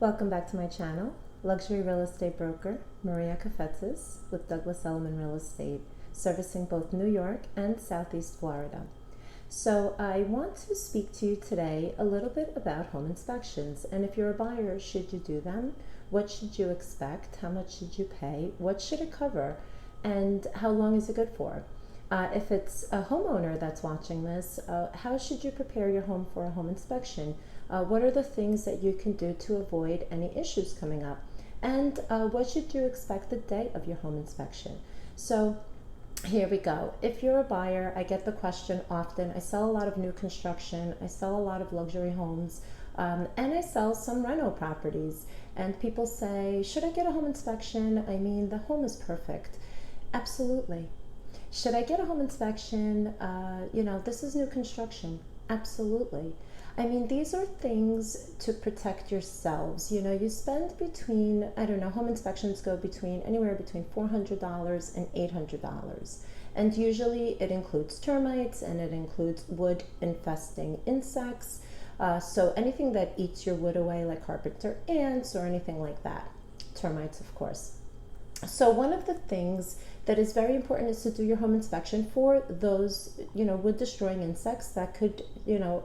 Welcome back to my channel, luxury real estate broker Maria Kafetzis with Douglas Elliman Real Estate, servicing both New York and Southeast Florida. So I want to speak to you today a little bit about home inspections, and if you're a buyer, should you do them? What should you expect? How much should you pay? What should it cover? And how long is it good for? If it's a homeowner that's watching this, how should you prepare your home for a home inspection? What are the things that you can do to avoid any issues coming up? And what should you expect the day of your home inspection? So here we go. If you're a buyer, I get the question often. I sell a lot of new construction. I sell a lot of luxury homes. And I sell some rental properties. And people say, should I get a home inspection? I mean, the home is perfect. Absolutely. Should I get a home inspection? This is new construction. Absolutely. I mean, these are things to protect yourselves. You spend between, home inspections go anywhere between $400 and $800. And usually it includes termites and it includes wood infesting insects. So anything that eats your wood away, like carpenter ants or anything like that. Termites, of course. So one of the things that is very important is to do your home inspection for those, wood destroying insects that could,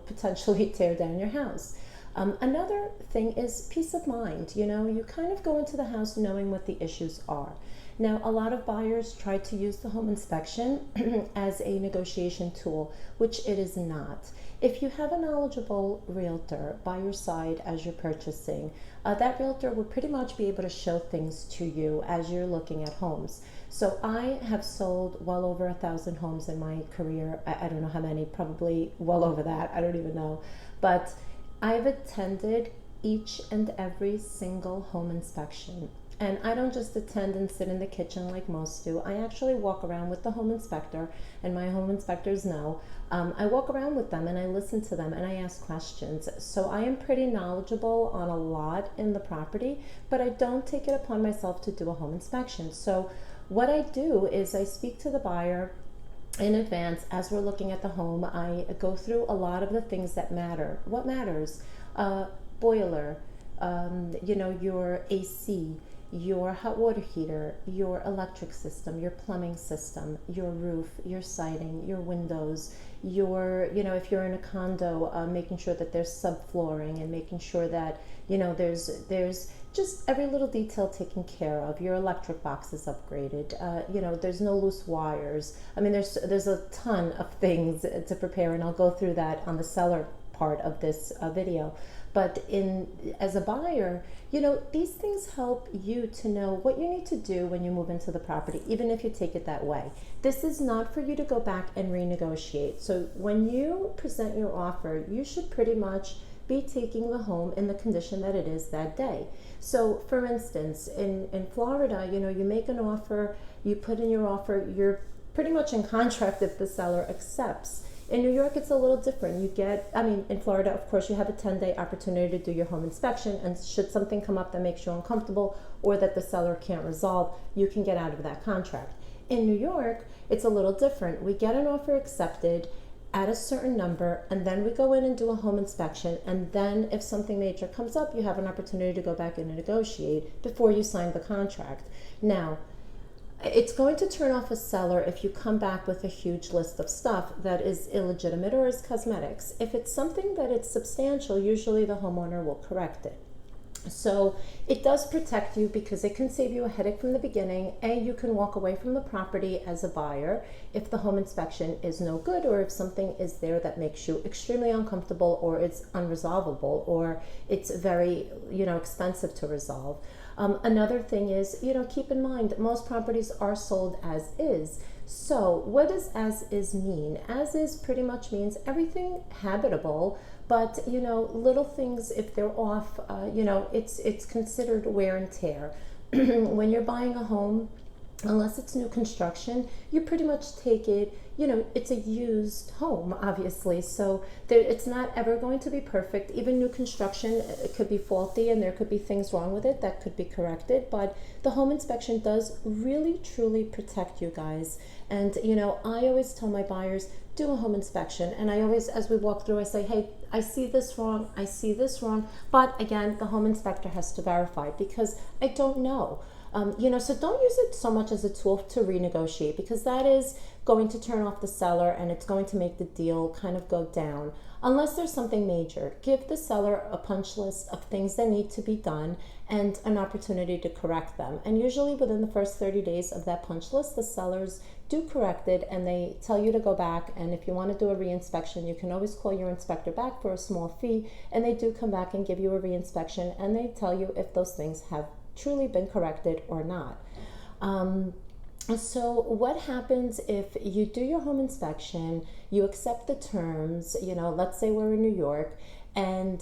potentially tear down your house. Another thing is peace of mind. You kind of go into the house knowing what the issues are. Now, a lot of buyers try to use the home inspection as a negotiation tool, which it is not. If you have a knowledgeable realtor by your side as you're purchasing, that realtor will pretty much be able to show things to you as you're looking at homes. So I have sold well over 1,000 homes in my career. I don't know how many, probably well over that. I don't even know. But I've attended each and every single home inspection. And I don't just attend and sit in the kitchen like most do. I actually walk around with the home inspector, and my home inspectors know. I walk around with them and I listen to them and I ask questions. So I am pretty knowledgeable on a lot in the property, but I don't take it upon myself to do a home inspection. So what I do is I speak to the buyer in advance as we're looking at the home. I go through a lot of the things that matter. What matters? Boiler, your AC, your hot water heater, your electric system, your plumbing system, your roof, your siding, your windows, if you're in a condo, making sure that there's subflooring and making sure that, there's just every little detail taken care of. Your electric box is upgraded. There's no loose wires. I mean, there's a ton of things to prepare, and I'll go through that on the seller part of this video. But as a buyer, these things help you to know what you need to do when you move into the property, even if you take it that way. This is not for you to go back and renegotiate. So when you present your offer, you should pretty much be taking the home in the condition that it is that day. So for instance, in Florida, you make an offer, you put in your offer, you're pretty much in contract if the seller accepts. In New York, it's a little different. In Florida, of course, you have a 10-day opportunity to do your home inspection, and should something come up that makes you uncomfortable or that the seller can't resolve, you can get out of that contract. In New York, it's a little different. We get an offer accepted at a certain number, and then we go in and do a home inspection, and then if something major comes up, you have an opportunity to go back in and negotiate before you sign the contract. Now, it's going to turn off a seller if you come back with a huge list of stuff that is illegitimate or is cosmetics. If it's something that it's substantial, usually the homeowner will correct it. So it does protect you because it can save you a headache from the beginning, and you can walk away from the property as a buyer if the home inspection is no good, or if something is there that makes you extremely uncomfortable, or it's unresolvable, or it's very expensive to resolve. Another thing is, keep in mind, most properties are sold as is. So what does as is mean? As is pretty much means everything habitable, but little things, if they're off, it's considered wear and tear. When you're buying a home, unless it's new construction, you pretty much take it, it's a used home, obviously. So it's not ever going to be perfect. Even new construction, it could be faulty and there could be things wrong with it that could be corrected. But the home inspection does really, truly protect you guys. And, I always tell my buyers, do a home inspection. And I always, as we walk through, I say, hey, I see this wrong, I see this wrong. But again, the home inspector has to verify because I don't know. So don't use it so much as a tool to renegotiate, because that is going to turn off the seller and it's going to make the deal kind of go down. Unless there's something major, give the seller a punch list of things that need to be done and an opportunity to correct them. And usually within the first 30 days of that punch list, the sellers do correct it and they tell you to go back. And if you want to do a reinspection, you can always call your inspector back for a small fee, and they do come back and give you a reinspection and they tell you if those things have truly been corrected or not. So what happens if you do your home inspection, you accept the terms, let's say we're in New York, and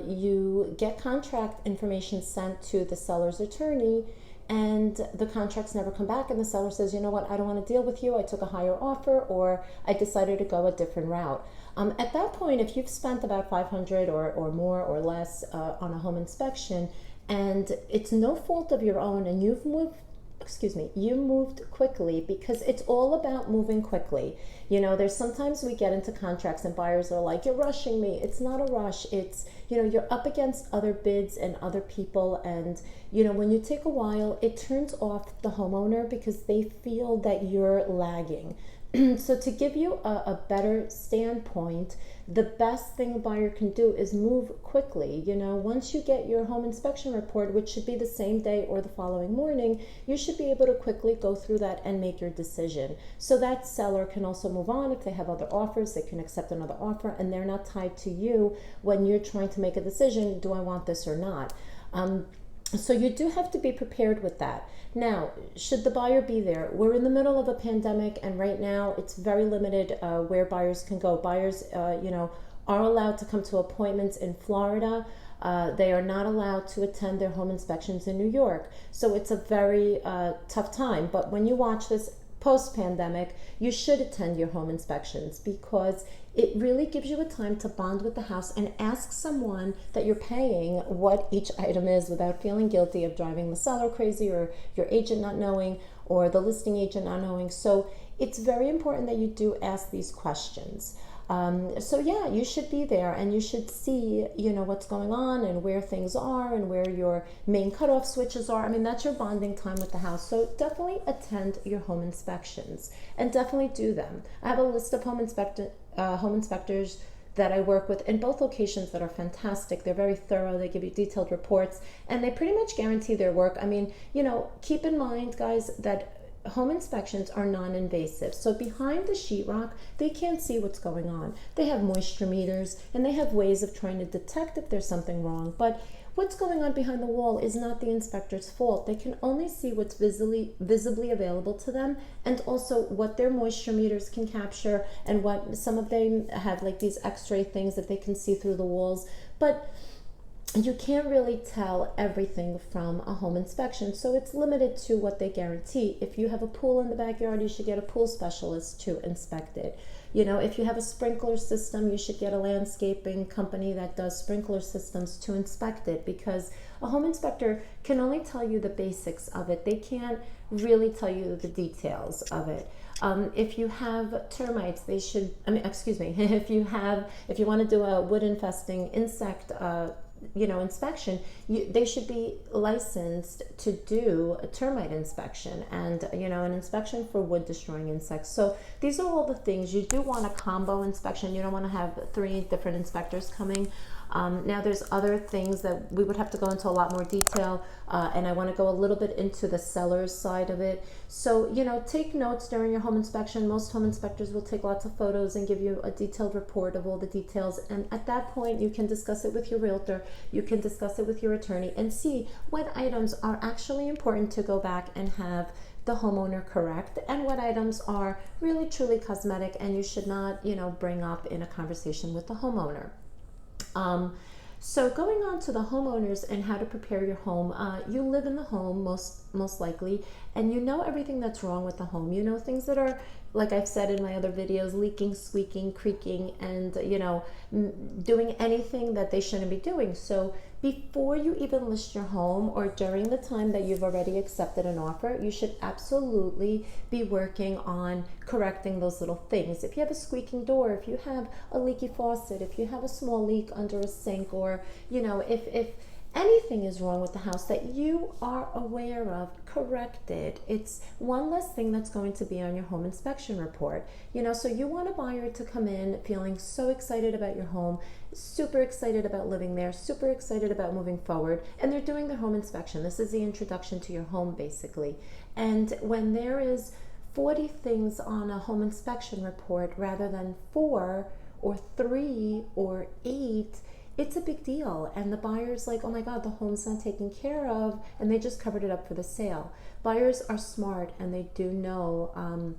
you get contract information sent to the seller's attorney, and the contracts never come back, and the seller says, you know what, I don't want to deal with you, I took a higher offer, or I decided to go a different route. At that point, if you've spent about $500 or more or less on a home inspection, and it's no fault of your own, and you moved quickly, because it's all about moving quickly. There's sometimes we get into contracts and buyers are like, you're rushing me. It's not a rush. It's, you're up against other bids and other people. And, when you take a while, it turns off the homeowner because they feel that you're lagging. So to give you a better standpoint, the best thing a buyer can do is move quickly. Once you get your home inspection report, which should be the same day or the following morning, you should be able to quickly go through that and make your decision. So that seller can also move on. If they have other offers, they can accept another offer, and they're not tied to you when you're trying to make a decision, do I want this or not? So you do have to be prepared with that. Now, should the buyer be there? We're in the middle of a pandemic, and right now it's very limited where buyers can go. Buyers, are allowed to come to appointments in Florida. They are not allowed to attend their home inspections in New York. So it's a very tough time. But when you watch this post-pandemic, you should attend your home inspections, because it really gives you a time to bond with the house and ask someone that you're paying what each item is without feeling guilty of driving the seller crazy, or your agent not knowing, or the listing agent not knowing. So it's very important that you do ask these questions. So yeah, you should be there, and you should see, what's going on and where things are and where your main cutoff switches are. I mean, that's your bonding time with the house. So definitely attend your home inspections, and definitely do them. I have a list of home inspectors that I work with in both locations that are fantastic. They're very thorough. They give you detailed reports, and they pretty much guarantee their work. I mean, keep in mind, guys, that home inspections are non-invasive. So behind the sheetrock, they can't see what's going on. They have moisture meters, and they have ways of trying to detect if there's something wrong. But what's going on behind the wall is not the inspector's fault. They can only see what's visibly available to them, and also what their moisture meters can capture, and what some of them have, like these x-ray things that they can see through the walls. But you can't really tell everything from a home inspection, so it's limited to what they guarantee. If you have a pool in the backyard, you should get a pool specialist to inspect it. If you have a sprinkler system, you should get a landscaping company that does sprinkler systems to inspect it, because a home inspector can only tell you the basics of it. They can't really tell you the details of it. If you have termites, if you want to do a wood infesting insect inspection, they should be licensed to do a termite inspection and an inspection for wood destroying insects. So these are all the things. You do want a combo inspection. You don't want to have 3 different inspectors coming. Now there's other things that we would have to go into a lot more detail, and I want to go a little bit into the seller's side of it. So, take notes during your home inspection. Most home inspectors will take lots of photos and give you a detailed report of all the details. And at that point, you can discuss it with your realtor, you can discuss it with your attorney, and see what items are actually important to go back and have the homeowner correct, and what items are really truly cosmetic and you should not, bring up in a conversation with the homeowner. So going on to the homeowners and how to prepare your home, you live in the home most likely, and you know everything that's wrong with the home. You know things that are, like I've said in my other videos, leaking, squeaking, creaking, and doing anything that they shouldn't be doing. So before you even list your home, or during the time that you've already accepted an offer, you should absolutely be working on correcting those little things. If you have a squeaking door, if you have a leaky faucet, if you have a small leak under a sink, or if anything is wrong with the house that you are aware of, correct it. It's one less thing that's going to be on your home inspection report. So you want a buyer to come in feeling so excited about your home, super excited about living there, super excited about moving forward, and they're doing their home inspection. This is the introduction to your home, basically. And when there is 40 things on a home inspection report rather than 4 or 3 or 8, it's a big deal, and the buyer's like, oh my God, the home's not taken care of, and they just covered it up for the sale. Buyers are smart, and they do know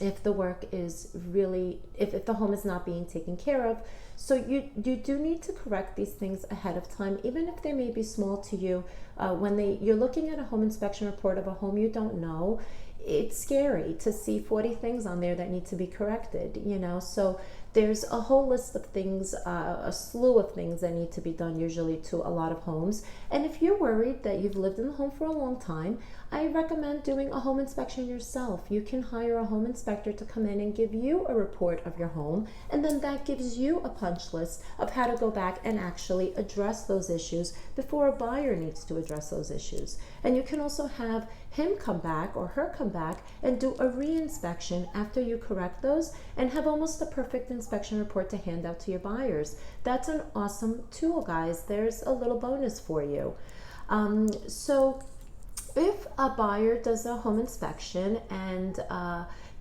if the work is really, if the home is not being taken care of. So you do need to correct these things ahead of time, even if they may be small to you. When you're looking at a home inspection report of a home you don't know, it's scary to see 40 things on there that need to be corrected, so there's a whole list of things, a slew of things that need to be done usually to a lot of homes. And if you're worried that you've lived in the home for a long time, I recommend doing a home inspection yourself. You can hire a home inspector to come in and give you a report of your home, and then that gives you a punch list of how to go back and actually address those issues before a buyer needs to address those issues. And you can also have him come back or her come back and do a re-inspection after you correct those, and have almost a perfect inspection report to hand out to your buyers. That's an awesome tool, guys. There's a little bonus for you. So if a buyer does a home inspection, and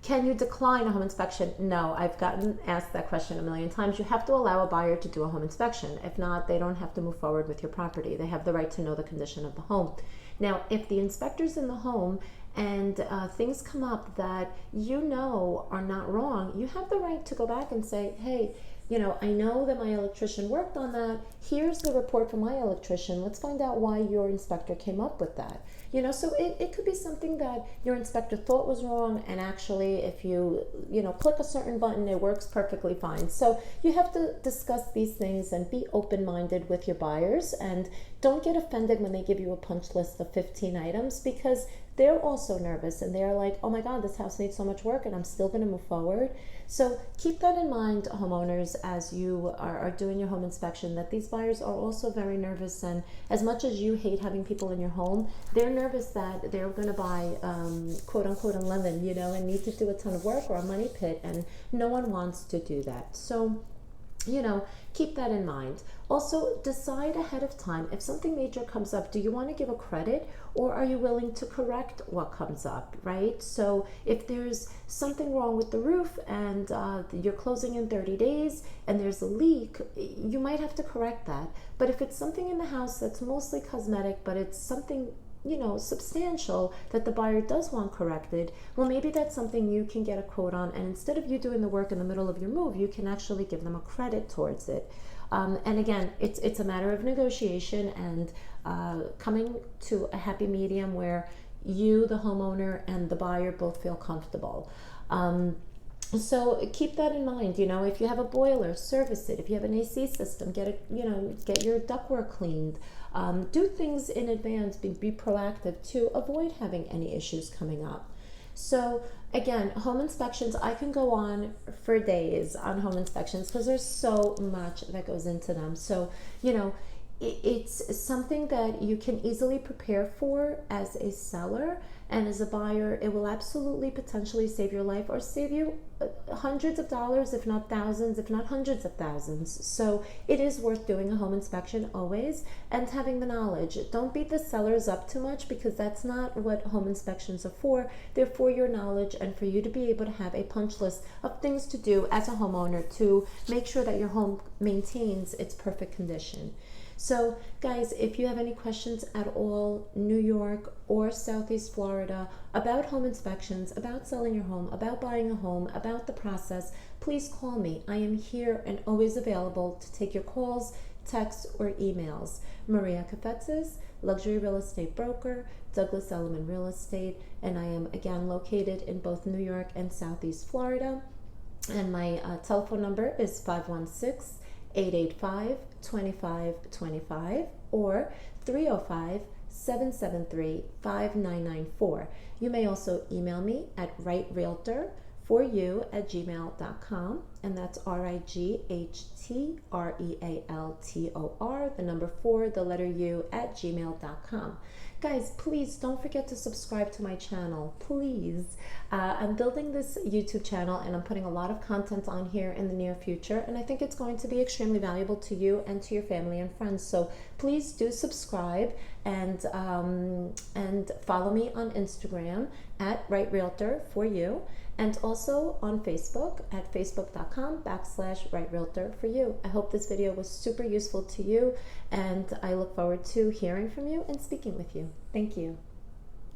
can you decline a home inspection? No, I've gotten asked that question a million times. You have to allow a buyer to do a home inspection. If not, they don't have to move forward with your property. They have the right to know the condition of the home. Now, if the inspector's in the home and things come up that are not wrong, you have the right to go back and say, hey, I know that my electrician worked on that. Here's the report from my electrician. Let's find out why your inspector came up with that. So it could be something that your inspector thought was wrong, and actually if you click a certain button, it works perfectly fine. So you have to discuss these things and be open-minded with your buyers, and don't get offended when they give you a punch list of 15 items, because they're also nervous and they're like, oh my God, this house needs so much work and I'm still going to move forward. So keep that in mind, homeowners, as you are doing your home inspection, that these buyers are also very nervous. And as much as you hate having people in your home, they're nervous that they're going to buy quote unquote a lemon, and need to do a ton of work, or a money pit, and no one wants to do that. So keep that in mind. Also, decide ahead of time, if something major comes up, do you want to give a credit, or are you willing to correct what comes up, right? So if there's something wrong with the roof and you're closing in 30 days and there's a leak, you might have to correct that. But if it's something in the house that's mostly cosmetic, but it's something substantial that the buyer does want corrected, well, maybe that's something you can get a quote on, and instead of you doing the work in the middle of your move, you can actually give them a credit towards it. And again, it's a matter of negotiation and coming to a happy medium where you, the homeowner, and the buyer both feel comfortable. So keep that in mind. If you have a boiler, service it. If you have an AC system, get your ductwork cleaned. Do things in advance. Be proactive to avoid having any issues coming up. So again, home inspections, I can go on for days on home inspections because there's so much that goes into them. So, it's something that you can easily prepare for as a seller, and as a buyer, it will absolutely potentially save your life, or save you hundreds of dollars, if not thousands, if not hundreds of thousands. So it is worth doing a home inspection always, and having the knowledge. Don't beat the sellers up too much, because that's not what home inspections are for. They're for your knowledge and for you to be able to have a punch list of things to do as a homeowner to make sure that your home maintains its perfect condition. So guys, if you have any questions at all, New York or Southeast Florida, about home inspections, about selling your home, about buying a home, about the process, please call me. I am here and always available to take your calls, texts, or emails. Maria Kafetzis, luxury real estate broker, Douglas Elliman Real Estate, and I am again located in both New York and Southeast Florida. And my telephone number is 516-885-2525 or 305-773-5994. You may also email me at rightrealtor4you@gmail.com, and that's RIGHTREALTOR, the number 4, the letter U, @gmail.com. Guys, please don't forget to subscribe to my channel, please. I'm building this YouTube channel and I'm putting a lot of content on here in the near future, and I think it's going to be extremely valuable to you and to your family and friends. So please do subscribe and follow me on Instagram at rightrealtor4you, and also on Facebook at facebook.com/rightrealtor4you. I hope this video was super useful to you, and I look forward to hearing from you and speaking with you. Thank you.